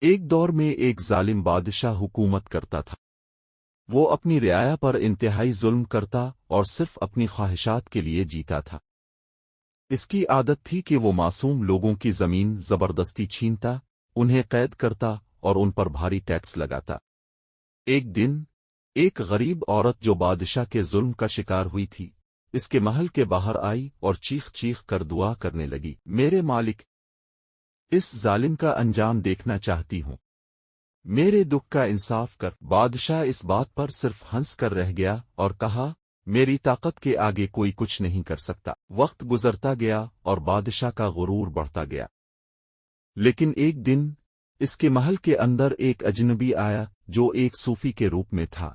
ایک دور میں ایک ظالم بادشاہ حکومت کرتا تھا۔ وہ اپنی رعایا پر انتہائی ظلم کرتا اور صرف اپنی خواہشات کے لیے جیتا تھا۔ اس کی عادت تھی کہ وہ معصوم لوگوں کی زمین زبردستی چھینتا، انہیں قید کرتا اور ان پر بھاری ٹیکس لگاتا۔ ایک دن ایک غریب عورت جو بادشاہ کے ظلم کا شکار ہوئی تھی، اس کے محل کے باہر آئی اور چیخ چیخ کر دعا کرنے لگی، میرے مالک، اس ظالم کا انجام دیکھنا چاہتی ہوں، میرے دکھ کا انصاف کر۔ بادشاہ اس بات پر صرف ہنس کر رہ گیا اور کہا، میری طاقت کے آگے کوئی کچھ نہیں کر سکتا۔ وقت گزرتا گیا اور بادشاہ کا غرور بڑھتا گیا، لیکن ایک دن اس کے محل کے اندر ایک اجنبی آیا جو ایک صوفی کے روپ میں تھا۔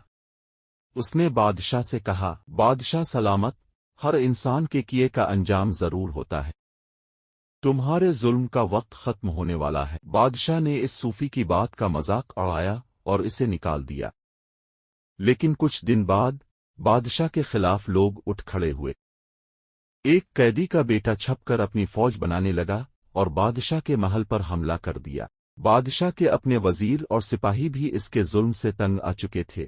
اس نے بادشاہ سے کہا، بادشاہ سلامت، ہر انسان کے کیے کا انجام ضرور ہوتا ہے، تمہارے ظلم کا وقت ختم ہونے والا ہے۔ بادشاہ نے اس صوفی کی بات کا مذاق اڑایا اور اسے نکال دیا، لیکن کچھ دن بعد بادشاہ کے خلاف لوگ اٹھ کھڑے ہوئے۔ ایک قیدی کا بیٹا چھپ کر اپنی فوج بنانے لگا اور بادشاہ کے محل پر حملہ کر دیا۔ بادشاہ کے اپنے وزیر اور سپاہی بھی اس کے ظلم سے تنگ آ چکے تھے،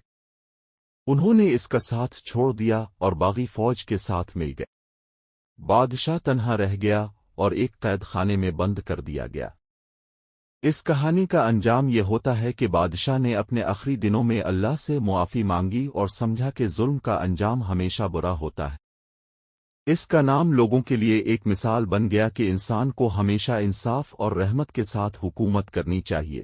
انہوں نے اس کا ساتھ چھوڑ دیا اور باغی فوج کے ساتھ مل گئے۔ بادشاہ تنہا رہ گیا اور ایک قید خانے میں بند کر دیا گیا۔ اس کہانی کا انجام یہ ہوتا ہے کہ بادشاہ نے اپنے آخری دنوں میں اللہ سے معافی مانگی اور سمجھا کہ ظلم کا انجام ہمیشہ برا ہوتا ہے۔ اس کا نام لوگوں کے لیے ایک مثال بن گیا کہ انسان کو ہمیشہ انصاف اور رحمت کے ساتھ حکومت کرنی چاہیے۔